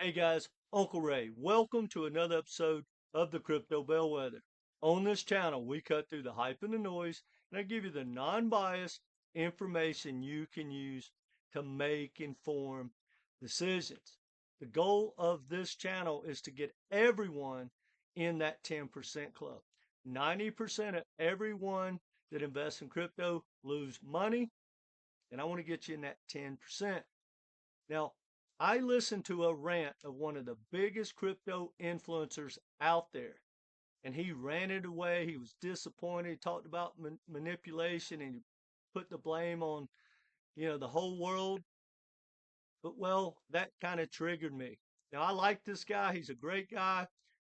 Hey guys, Uncle Ray. Welcome to another episode of the Crypto Bellwether. On this channel, we cut through the hype and the noise, and I give you the non-biased information you can use to make informed decisions. The goal of this channel is to get everyone in that 10% club. 90% of everyone that invests in crypto lose money, and I want to get you in that 10%. Now, I listened to a rant of one of the biggest crypto influencers out there, and he ranted away. He was disappointed. He talked about manipulation and he put the blame on, the whole world. But well, that kind of triggered me. Now, I like this guy. He's a great guy,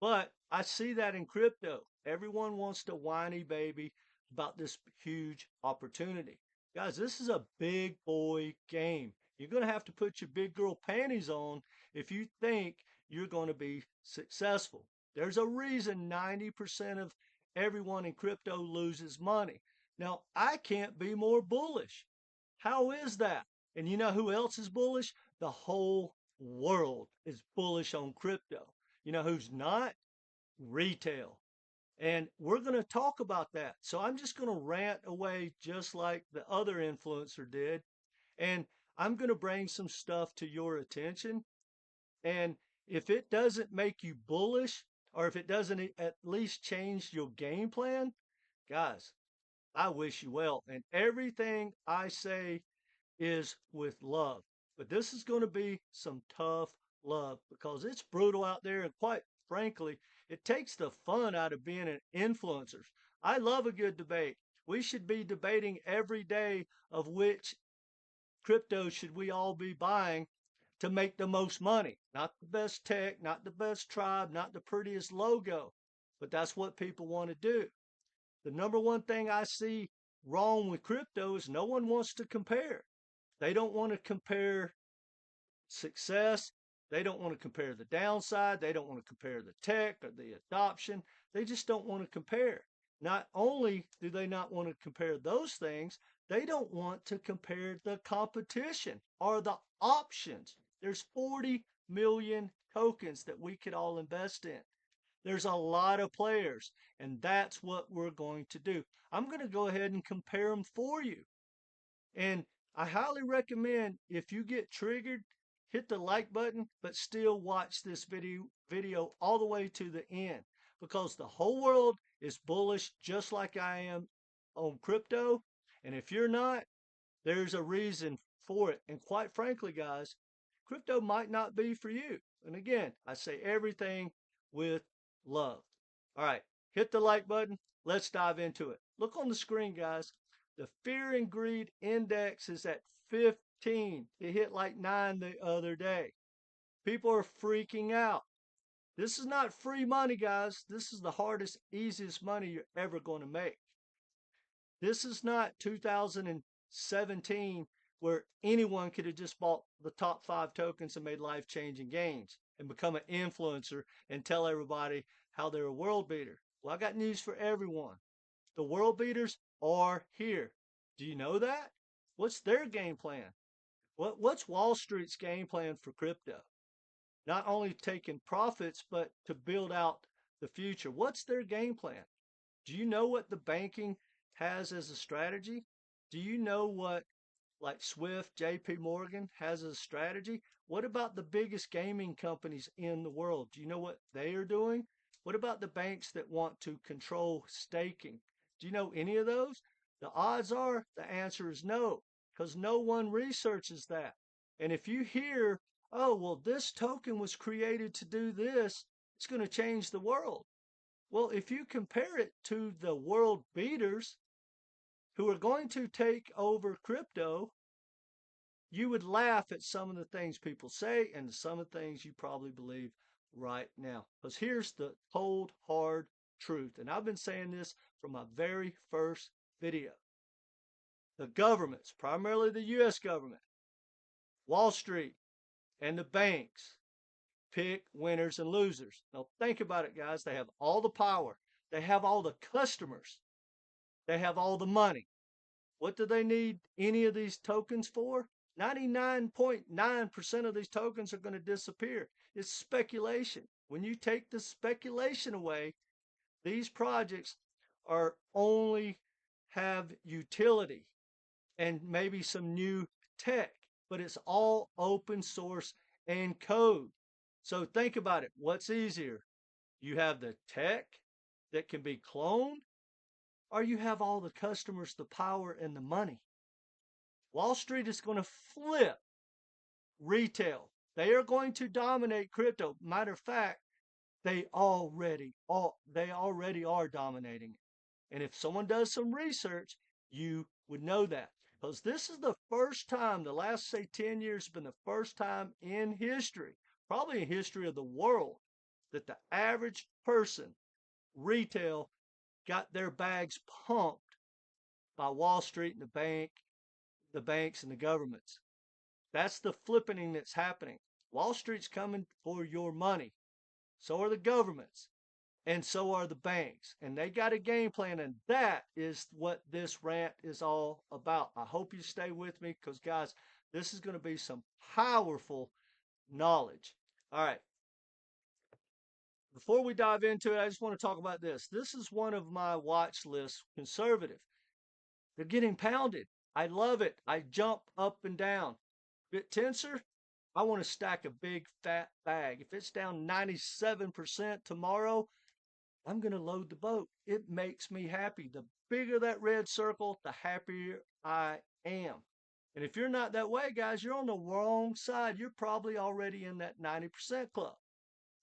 but I see that in crypto. Everyone wants to whiny baby about this huge opportunity. Guys, this is a big boy game. You're going to have to put your big girl panties on if you think you're going to be successful. There's a reason 90% of everyone in crypto loses money. Now, I can't be more bullish. How is that? And you know who else is bullish? The whole world is bullish on crypto. You know who's not? Retail. And we're going to talk about that. So I'm just going to rant away just like the other influencer did. And I'm going to bring some stuff to your attention. And if it doesn't make you bullish, or if it doesn't at least change your game plan, guys, I wish you well. And everything I say is with love. But this is going to be some tough love because it's brutal out there. And quite frankly, it takes the fun out of being an influencer. I love a good debate. We should be debating every day of which crypto should we all be buying to make the most money. Not the best tech, not the best tribe, not the prettiest logo, but that's what people want to do. The number one thing I see wrong with crypto is no one wants to compare. They don't want to compare success. They don't want to compare the downside. They don't want to compare the tech or the adoption. They just don't want to compare. Not only do they not want to compare those things, they don't want to compare the competition or the options. There's 40 million tokens that we could all invest in. There's a lot of players, and that's what we're going to do. I'm going to go ahead and compare them for you. And I highly recommend if you get triggered, hit the like button, but still watch this video all the way to the end because the whole world is bullish just like I am on crypto. And if you're not, there's a reason for it. And quite frankly, guys, crypto might not be for you. And again, I say everything with love. All right, hit the like button. Let's dive into it. Look on the screen, guys. The fear and greed index is at 15. It hit like 9 the other day. People are freaking out. This is not free money, guys. This is the hardest, easiest money you're ever going to make. This is not 2017 where anyone could have just bought the top 5 tokens and made life-changing gains and become an influencer and tell everybody how they're a world beater. Well, I got news for everyone. The world beaters are here. Do you know that? What's their game plan? What's Wall Street's game plan for crypto? Not only taking profits, but to build out the future. What's their game plan? Do you know what the banking has as a strategy? Do you know what like Swift, JP Morgan has as a strategy? What about the biggest gaming companies in the world? Do you know what they are doing? What about the banks that want to control staking? Do you know any of those? The odds are the answer is no, because no one researches that. And if you hear, oh, well, this token was created to do this, it's going to change the world. Well, if you compare it to the world beaters who are going to take over crypto, you would laugh at some of the things people say and some of the things you probably believe right now. Because here's the cold, hard truth. And I've been saying this from my very first video. The governments, primarily the US government, Wall Street, and the banks pick winners and losers. Now think about it, guys. They have all the power. They have all the customers. They have all the money. What do they need any of these tokens for? 99.9% of these tokens are going to disappear. It's speculation. When you take the speculation away, these projects are only have utility and maybe some new tech, but it's all open source and code. So think about it. What's easier? You have the tech that can be cloned, or you have all the customers, the power, and the money. Wall Street is going to flip retail. They are going to dominate crypto. Matter of fact, they already are dominating it. And if someone does some research, you would know that. Because this is the first time, the last say 10 years has been the first time in history, probably in history of the world, that the average person, retail, got their bags pumped by Wall Street and the banks and the governments. That's the flippening that's happening. Wall Street's coming for your money. So are the governments. And so are the banks. And they got a game plan. And that is what this rant is all about. I hope you stay with me because, guys, this is going to be some powerful knowledge. All right. Before we dive into it, I just want to talk about this. This is one of my watch lists, conservative. They're getting pounded. I love it. I jump up and down. Bit tenser. I want to stack a big fat bag. If it's down 97% tomorrow, I'm going to load the boat. It makes me happy. The bigger that red circle, the happier I am. And if you're not that way, guys, you're on the wrong side. You're probably already in that 90% club.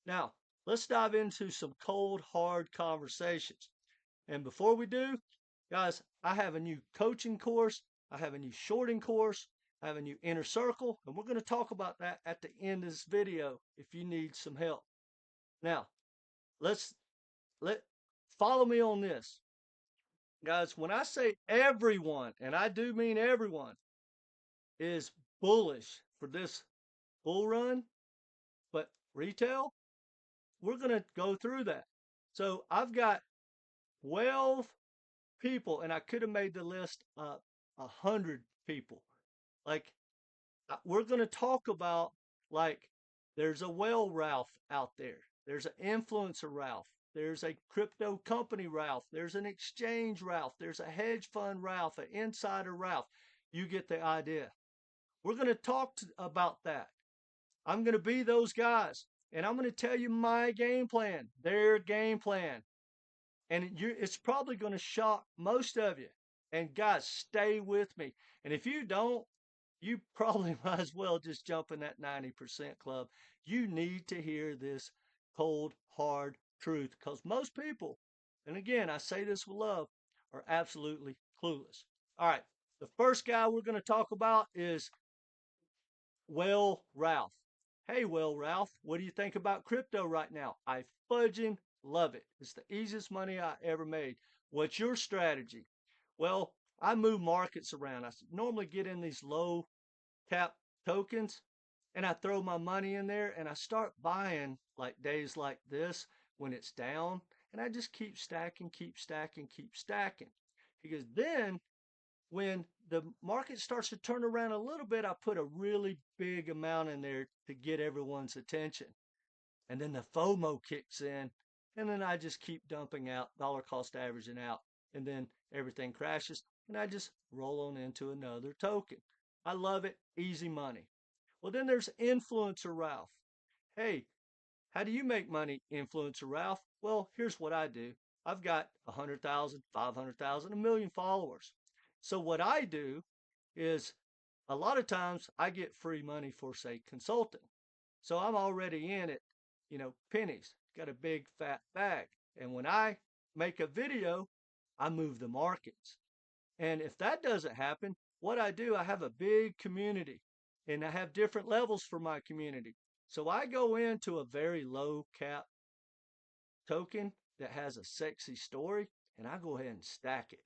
Now, let's dive into some cold, hard conversations. And before we do, guys, I have a new coaching course. I have a new shorting course. I have a new inner circle. And we're going to talk about that at the end of this video if you need some help. Now, let's follow me on this. Guys, when I say everyone, and I do mean everyone, is bullish for this bull run, but retail, we're going to go through that. So I've got 12 people, and I could have made the list 100 people. Like, we're going to talk about, like, there's a whale Ralph out there. There's an influencer Ralph. There's a crypto company Ralph. There's an exchange Ralph. There's a hedge fund Ralph, an insider Ralph. You get the idea. We're going to talk about that. I'm going to be those guys, and I'm going to tell you my game plan, their game plan. And it's probably going to shock most of you. And guys, stay with me. And if you don't, you probably might as well just jump in that 90% club. You need to hear this cold, hard truth because most people, and again, I say this with love, are absolutely clueless. All right. The first guy we're going to talk about is Well Ralph. Hey, Well Ralph, what do you think about crypto right now? I fudging love it. It's the easiest money I ever made. What's your strategy? Well, I move markets around. I normally get in these low cap tokens and I throw my money in there and I start buying like days like this when it's down. And I just keep stacking, keep stacking, keep stacking. Because then when the market starts to turn around a little bit, I put a really big amount in there to get everyone's attention. And then the FOMO kicks in, and then I just keep dumping out, dollar cost averaging out, and then everything crashes, and I just roll on into another token. I love it, easy money. Well, then there's Influencer Ralph. Hey, how do you make money, Influencer Ralph? Well, here's what I do. I've got 100,000, 500,000, a million followers. So what I do is a lot of times I get free money for, say, consulting. So I'm already in it, pennies, got a big fat bag. And when I make a video, I move the markets. And if that doesn't happen, what I do, I have a big community and I have different levels for my community. So I go into a very low cap token that has a sexy story and I go ahead and stack it,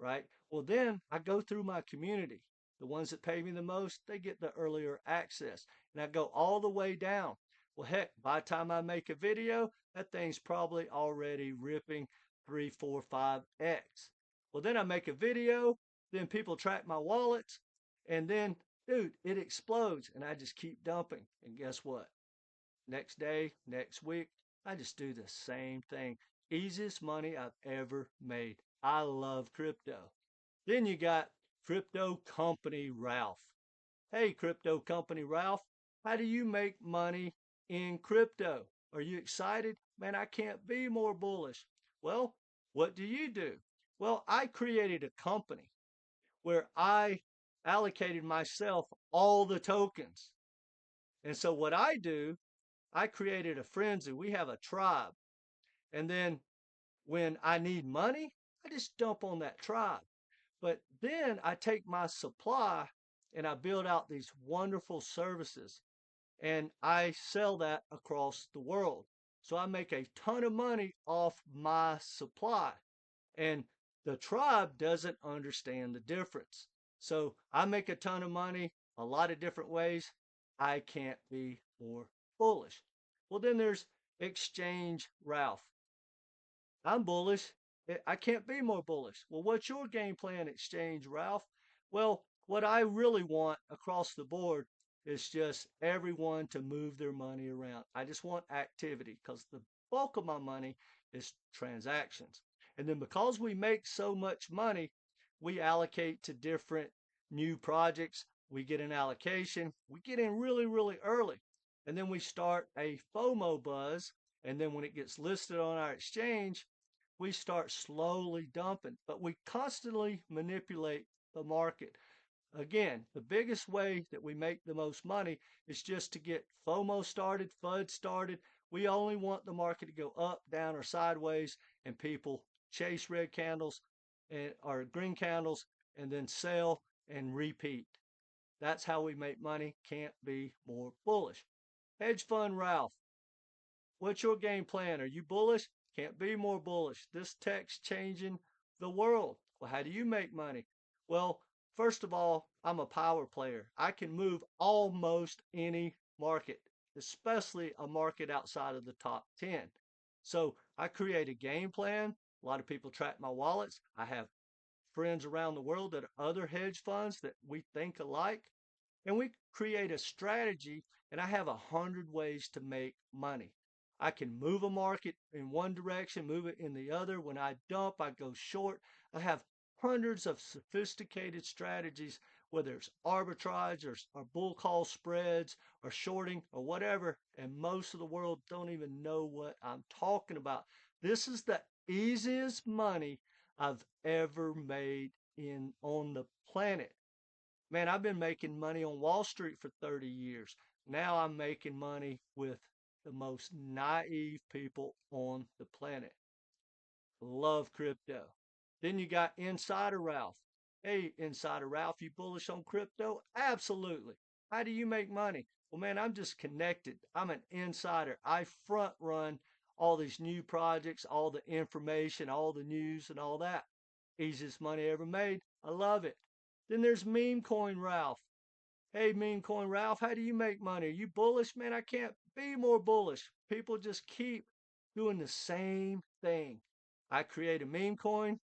right? Well, then I go through my community. The ones that pay me the most, they get the earlier access. And I go all the way down. Well, heck, by the time I make a video, that thing's probably already ripping 3, 4, 5x. Well, then I make a video, then people track my wallets, and then dude, it explodes. And I just keep dumping. And guess what? Next day, next week, I just do the same thing. Easiest money I've ever made. I love crypto. Then you got Crypto Company Ralph. Hey, Crypto Company Ralph, how do you make money in crypto? Are you excited? Man, I can't be more bullish. Well, what do you do? Well, I created a company where I allocated myself all the tokens. And so what I do, I created a frenzy. We have a tribe. And then when I need money, I just dump on that tribe. But then I take my supply and I build out these wonderful services and I sell that across the world. So I make a ton of money off my supply. And the tribe doesn't understand the difference. So I make a ton of money a lot of different ways. I can't be more bullish. Well, then there's Exchange Ralph. I'm bullish. I can't be more bullish. Well, what's your game plan, Exchange Ralph? Well, what I really want across the board is just everyone to move their money around. I just want activity because the bulk of my money is transactions. And then because we make so much money, we allocate to different new projects. We get an allocation. We get in really, really early. And then we start a FOMO buzz. And then when it gets listed on our exchange, we start slowly dumping, but we constantly manipulate the market. Again, the biggest way that we make the most money is just to get FOMO started, FUD started. We only want the market to go up, down, or sideways, and people chase red candles and or green candles and then sell and repeat. That's how we make money. Can't be more bullish. Hedge fund Ralph. What's your game plan? Are you bullish? Can't be more bullish. This tech's changing the world. Well, how do you make money? Well, first of all, I'm a power player. I can move almost any market, especially a market outside of the top 10. So I create a game plan. A lot of people track my wallets. I have friends around the world that are other hedge funds that we think alike. And we create a strategy, and I have 100 ways to make money. I can move a market in one direction, move it in the other. When I dump, I go short. I have hundreds of sophisticated strategies, whether it's arbitrage or bull call spreads or shorting or whatever. And most of the world don't even know what I'm talking about. This is the easiest money I've ever made in on the planet. Man, I've been making money on Wall Street for 30 years. Now I'm making money with the most naive people on the planet. Love crypto. Then you got Insider Ralph. Hey, Insider Ralph, you bullish on crypto? Absolutely. How do you make money? Well, man, I'm just connected. I'm an insider. I front run all these new projects, all the information, all the news, and all that. Easiest money ever made. I love it. Then there's Meme Coin Ralph. Hey, Meme Coin Ralph, how do you make money? Are you bullish? Man, I can't be more bullish. People just keep doing the same thing. I create a meme coin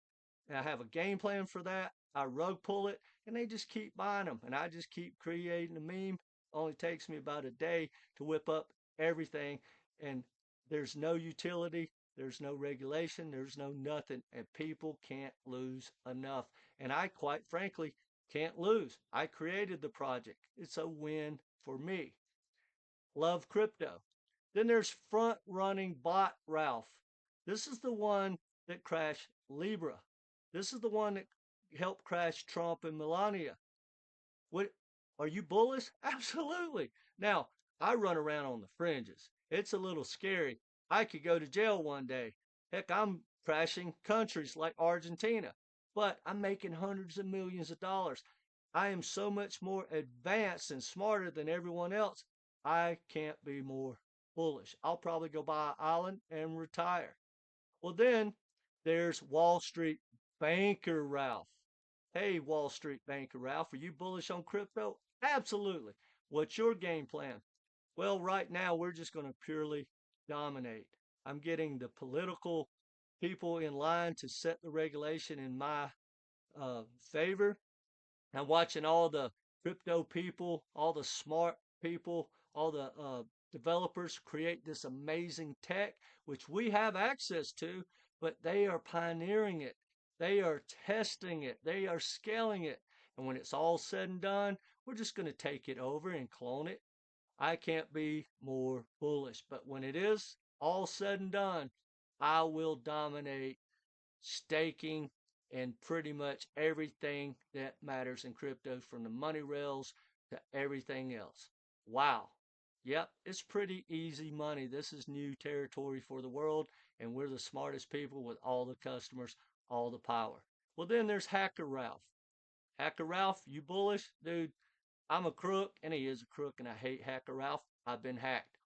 and I have a game plan for that. I rug pull it and they just keep buying them. And I just keep creating a meme. Only takes me about a day to whip up everything. And there's no utility, there's no regulation, there's no nothing. And people can't lose enough. And I quite frankly can't lose. I created the project. It's a win for me. Love crypto. Then there's front running bot Ralph. This is the one that crashed Libra. This is the one that helped crash Trump and Melania. What are you bullish? Absolutely. Now, I run around on the fringes. It's a little scary. I could go to jail one day. Heck, I'm crashing countries like Argentina, but I'm making hundreds of millions of dollars. I am so much more advanced and smarter than everyone else. I can't be more bullish. I'll probably go buy an island and retire. Well, then there's Wall Street banker Ralph. Hey, Wall Street banker Ralph, are you bullish on crypto? Absolutely. What's your game plan? Well, right now we're just going to purely dominate. I'm getting the political people in line to set the regulation in my favor. I'm watching all the crypto people, all the smart people, all the developers create this amazing tech, which we have access to, but they are pioneering it. They are testing it. They are scaling it. And when it's all said and done, we're just going to take it over and clone it. I can't be more bullish. But when it is all said and done, I will dominate staking and pretty much everything that matters in crypto from the money rails to everything else. Wow. Yep, it's pretty easy money. This is new territory for the world, and we're the smartest people with all the customers, all the power. Well, then there's Hacker Ralph. Hacker Ralph, you bullish? Dude, I'm a crook, and he is a crook, and I hate Hacker Ralph. I've been hacked.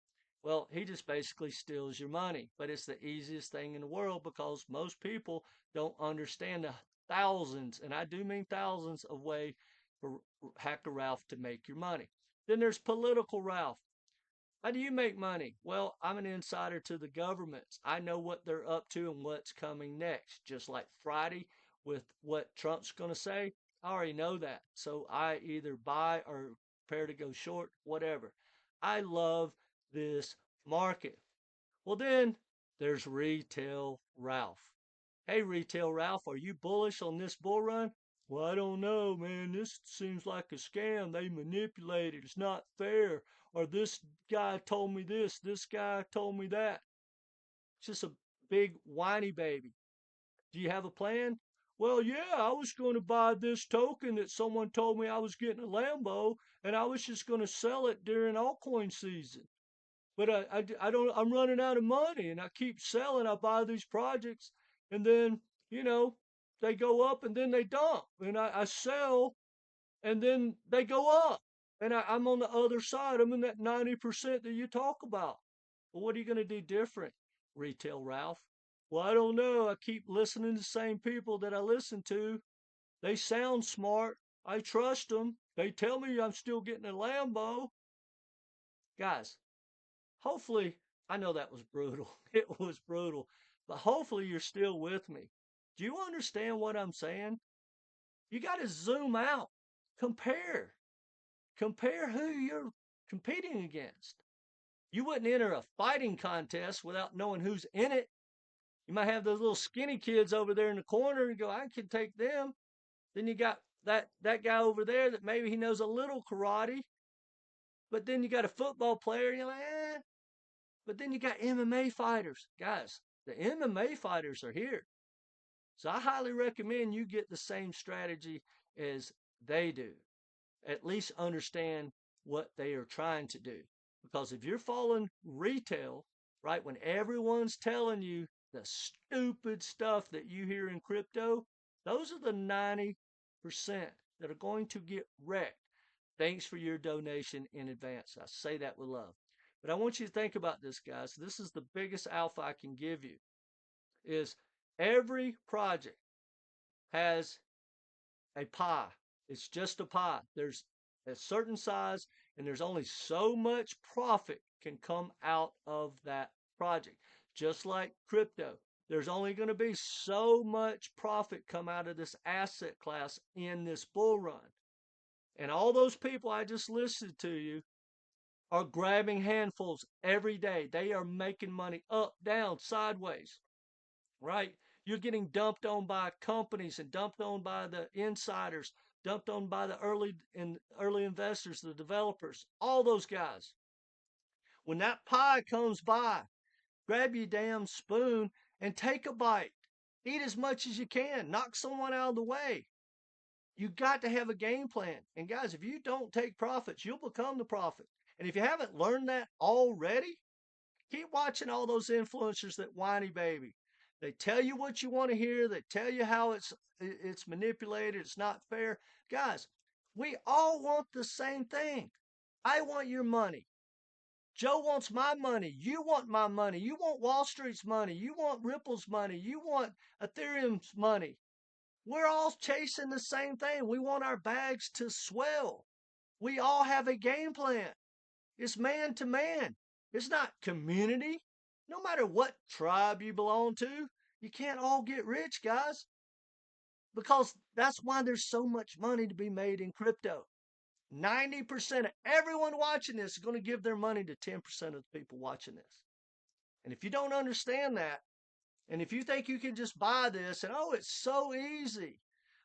Well, he just basically steals your money, but it's the easiest thing in the world because most people don't understand the thousands, and I do mean thousands, of way for Hacker Ralph to make your money. Then there's Political Ralph. How do you make money? Well, I'm an insider to the governments. I know what they're up to and what's coming next. Just like Friday with what Trump's going to say, I already know that. So I either buy or prepare to go short, whatever. I love this market. Well, then there's Retail Ralph. Hey, Retail Ralph, are you bullish on this bull run? Well, I don't know, man. This seems like a scam. They manipulate it. It's not fair. Or this guy told me this guy told me that. It's just a big whiny baby. Do you have a plan? Well, yeah, I was going to buy this token that someone told me I was getting a Lambo, and I was just going to sell it during altcoin season. But I don't, I'm running out of money and I keep selling. I buy these projects and then, you know, they go up and then they dump. And I sell and then they go up. And I'm on the other side. I'm in that 90% that you talk about. Well, what are you going to do different, Retail Ralph? Well, I don't know. I keep listening to the same people that I listen to. They sound smart. I trust them. They tell me I'm still getting a Lambo. Guys, hopefully, I know that was brutal. It was brutal, but hopefully you're still with me. Do you understand what I'm saying? You got to zoom out, compare, compare who you're competing against. You wouldn't enter a fighting contest without knowing who's in it. You might have those little skinny kids over there in the corner and go, I can take them. Then you got that guy over there that maybe he knows a little karate, but then you got a football player, and you're like, eh. But then you got MMA fighters. Guys, the MMA fighters are here. So I highly recommend you get the same strategy as they do. At least understand what they are trying to do. Because if you're following retail, right, when everyone's telling you the stupid stuff that you hear in crypto, those are the 90% that are going to get wrecked. Thanks for your donation in advance. I say that with love. But I want you to think about this, guys. This is the biggest alpha I can give you is every project has a pie. It's just a pie. There's a certain size and there's only so much profit can come out of that project. Just like crypto, there's only going to be so much profit come out of this asset class in this bull run. And all those people I just listed to you are grabbing handfuls every day. They are making money up, down, sideways, right? You're getting dumped on by companies and dumped on by the insiders, dumped on by the early investors, the developers, all those guys. When that pie comes by, grab your damn spoon and take a bite. Eat as much as you can. Knock someone out of the way. You got to have a game plan. And guys, if you don't take profits, you'll become the prophet. And if you haven't learned that already, keep watching all those influencers that whiny baby. They tell you what you want to hear. They tell you how it's manipulated. It's not fair. Guys, we all want the same thing. I want your money. Joe wants my money. You want my money. You want Wall Street's money. You want Ripple's money. You want Ethereum's money. We're all chasing the same thing. We want our bags to swell. We all have a game plan. It's man to man. It's not community. No matter what tribe you belong to, you can't all get rich, guys, because that's why there's so much money to be made in crypto. 90% of everyone watching this is going to give their money to 10% of the people watching this. And if you don't understand that, and if you think you can just buy this and, oh, it's so easy.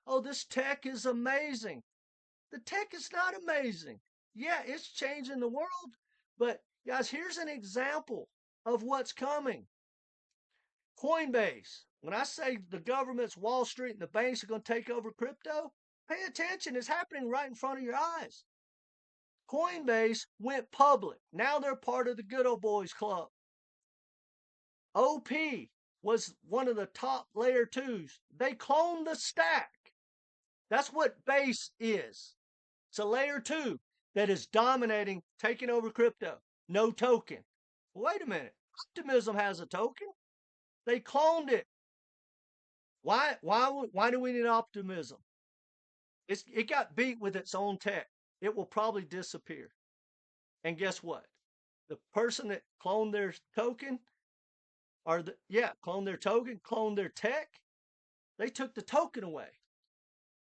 Oh, this tech is amazing. The tech is not amazing. Yeah, it's changing the world. But guys, here's an example of what's coming. Coinbase. When I say the government's Wall Street and the banks are going to take over crypto, pay attention. It's happening right in front of your eyes. Coinbase went public. Now they're part of the good old boys club. OP was one of the top layer twos. They cloned the stack. That's what base is. It's a layer two that is dominating, taking over crypto. No token. Wait a minute. Optimism has a token. They cloned it. Why do we need optimism? It got beat with its own tech. It will probably disappear. And guess what? The person that cloned their token, cloned their token, cloned their tech, they took the token away.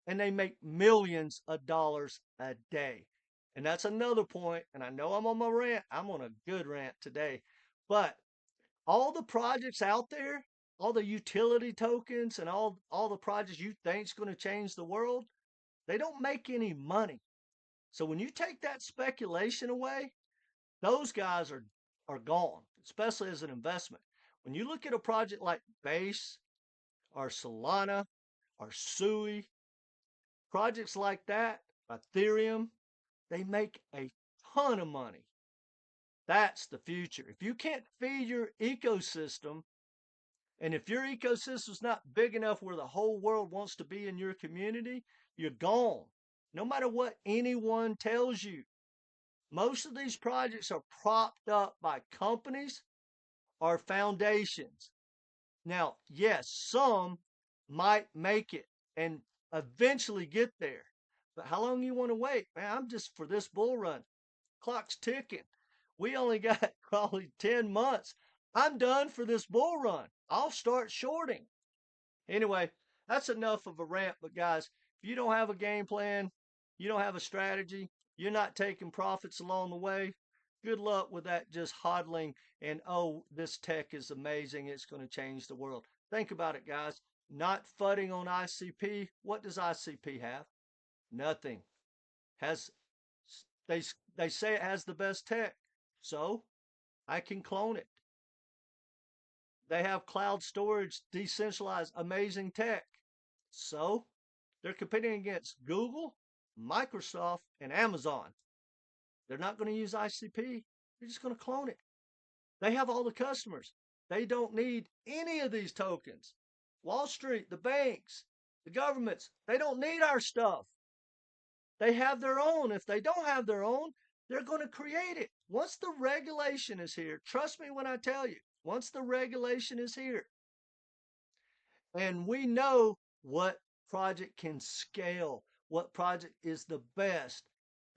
And they make millions of dollars a day. And that's another point. And I know I'm on my rant. I'm on a good rant today. But all the projects out there, all the utility tokens and all the projects you think is going to change the world, they don't make any money. So when you take that speculation away, those guys are gone, especially as an investment. When you look at a project like Base or Solana or Sui, projects like that, Ethereum, they make a ton of money. That's the future. If you can't feed your ecosystem, and if your ecosystem's not big enough where the whole world wants to be in your community, you're gone. No matter what anyone tells you. Most of these projects are propped up by companies or foundations. Now, yes, some might make it and eventually get there. But how long you want to wait? Man, I'm just for this bull run. Clock's ticking. We only got probably 10 months. I'm done for this bull run. I'll start shorting. Anyway, that's enough of a rant. But guys, if you don't have a game plan, you don't have a strategy, you're not taking profits along the way, good luck with that just hodling and, oh, this tech is amazing. It's going to change the world. Think about it, guys. Not fudding on ICP. What does ICP have? Nothing. Has they they say it has the best tech. So I can clone it. They have cloud storage, decentralized, amazing tech. So they're competing against Google, Microsoft, and Amazon. They're not going to use ICP. They're just going to clone it. They have all the customers. They don't need any of these tokens. Wall Street, the banks, the governments, they don't need our stuff. They have their own. If they don't have their own, they're going to create it. Once the regulation is here, trust me when I tell you, once the regulation is here, and we know what project can scale, what project is the best,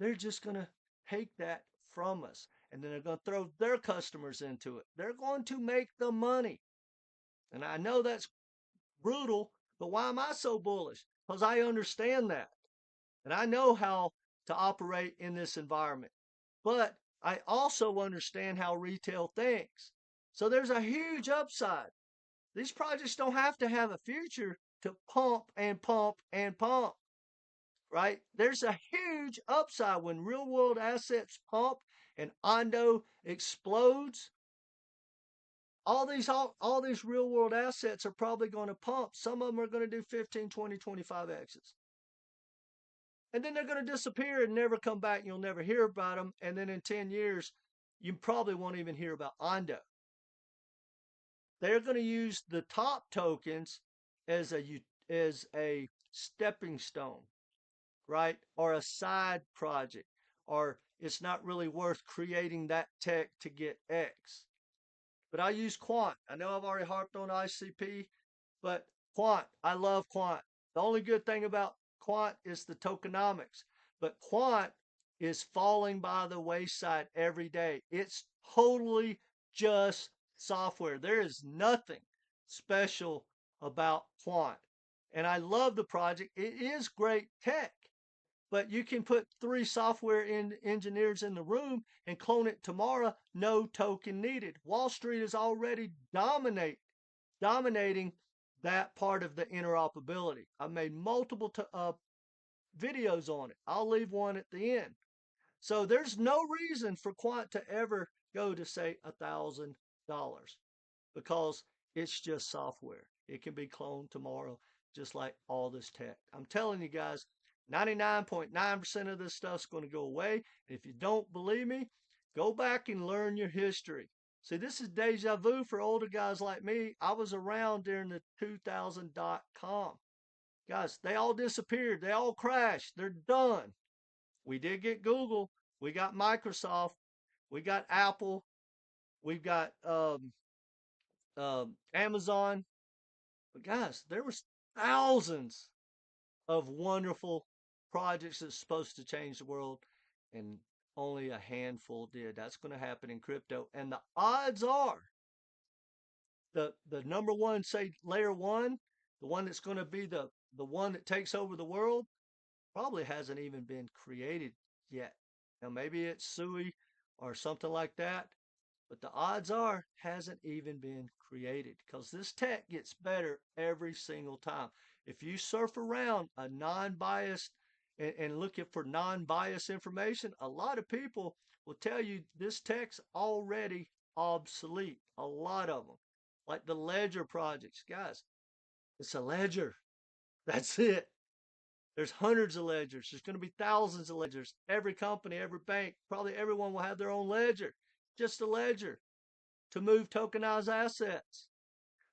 they're just going to take that from us. And then they're going to throw their customers into it. They're going to make the money. And I know that's brutal, but why am I so bullish? Because I understand that. And I know how to operate in this environment. But I also understand how retail thinks. So there's a huge upside. These projects don't have to have a future to pump and pump and pump, right? There's a huge upside when real world assets pump and ONDO explodes. All these real world assets are probably going to pump. Some of them are going to do 15, 20, 25 X's. And then they're going to disappear and never come back. And you'll never hear about them. And then in 10 years, you probably won't even hear about ONDO. They're going to use the top tokens as a stepping stone, right? Or a side project, or it's not really worth creating that tech to get X. But I use Quant. I know I've already harped on ICP, but Quant, I love Quant. The only good thing about Quant is the tokenomics, but Quant is falling by the wayside every day. It's totally just software. There is nothing special about Quant. And I love the project. It is great tech, but you can put 3 software engineers in the room and clone it tomorrow. No token needed. Wall Street is already dominating that part of the interoperability. I made multiple videos on it. I'll leave one at the end. So there's no reason for Quant to ever go to say $1,000 because it's just software. It can be cloned tomorrow, just like all this tech. I'm telling you guys, 99.9% of this stuff's going to go away. And if you don't believe me, go back and learn your history. See, this is deja vu for older guys like me. I was around during the 2000.com. Guys, they all disappeared. They all crashed. They're done. We did get Google. We got Microsoft. We got Apple. We've got Amazon. But guys, there was thousands of wonderful projects that's supposed to change the world, and only a handful did. That's going to happen in crypto. And the odds are the number one, say layer one, the one that's going to be the one that takes over the world, probably hasn't even been created yet. Now maybe it's Sui or something like that, but the odds are hasn't even been created because this tech gets better every single time. If you surf around a non-biased and looking for non-biased information, a lot of people will tell you this tech's already obsolete. A lot of them, like the ledger projects, guys. It's a ledger. That's it. There's hundreds of ledgers. There's going to be thousands of ledgers. Every company, every bank, probably everyone will have their own ledger. Just a ledger to move tokenized assets.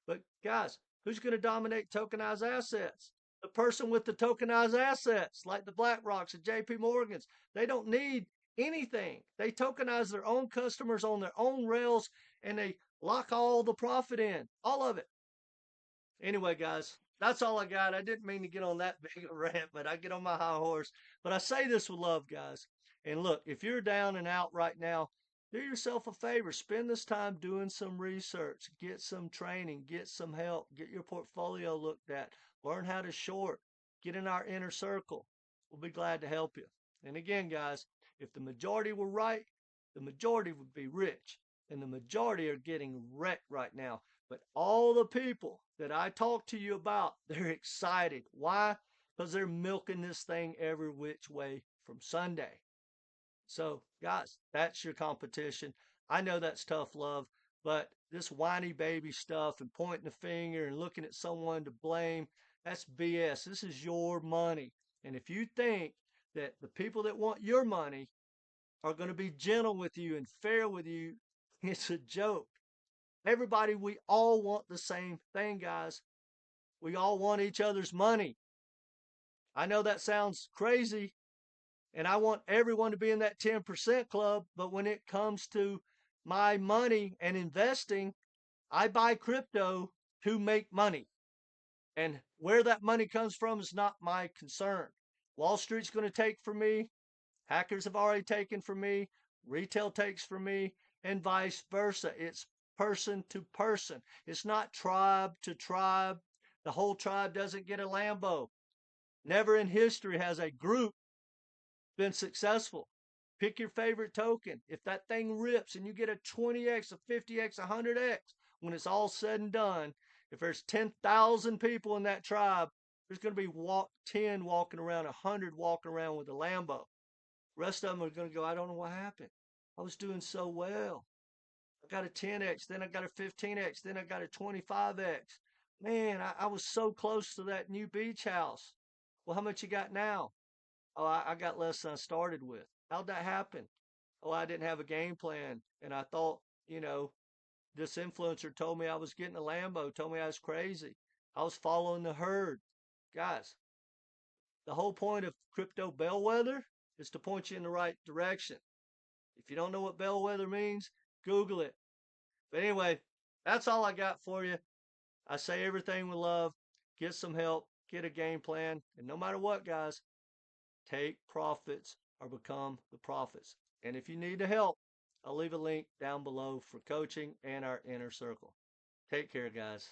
But guys, who's going to dominate tokenized assets? The person with the tokenized assets, like the BlackRocks and JP Morgans. They don't need anything. They tokenize their own customers on their own rails and they lock all the profit in, all of it. Anyway, guys, that's all I got. I didn't mean to get on that big a rant, but I get on my high horse. But I say this with love, guys. And look, if you're down and out right now, do yourself a favor. Spend this time doing some research, get some training, get some help, get your portfolio looked at, learn how to short, get in our inner circle. We'll be glad to help you. And again, guys, if the majority were right, the majority would be rich. And the majority are getting wrecked right now. But all the people that I talk to you about, they're excited. Why? Because they're milking this thing every which way from Sunday. So, guys, that's your competition. I know that's tough love, but this whiny baby stuff and pointing the finger and looking at someone to blame, that's BS. This is your money. And if you think that the people that want your money are going to be gentle with you and fair with you, it's a joke. Everybody, we all want the same thing, guys. We all want each other's money. I know that sounds crazy, and I want everyone to be in that 10% club, but when it comes to my money and investing, I buy crypto to make money. And where that money comes from is not my concern. Wall Street's going to take from me. Hackers have already taken from me. Retail takes from me, and vice versa. It's person to person. It's not tribe to tribe. The whole tribe doesn't get a Lambo. Never in history has a group been successful. Pick your favorite token. If that thing rips and you get a 20x, a 50x, a 100x, when it's all said and done, if there's 10,000 people in that tribe, there's going to be 10 walking around, 100 walking around with a Lambo. The rest of them are going to go, I don't know what happened. I was doing so well. I got a 10x, then I got a 15x, then I got a 25x. Man, I was so close to that new beach house. Well, how much you got now? Oh, I got less than I started with. How'd that happen? Oh, I didn't have a game plan. And I thought, this influencer told me I was getting a Lambo, told me I was crazy. I was following the herd. Guys, the whole point of Crypto Bellwether is to point you in the right direction. If you don't know what Bellwether means, Google it. But anyway, that's all I got for you. I say everything with love. Get some help, get a game plan, and no matter what, guys, take profits or become the profits. And if you need the help, I'll leave a link down below for coaching and our inner circle. Take care, guys.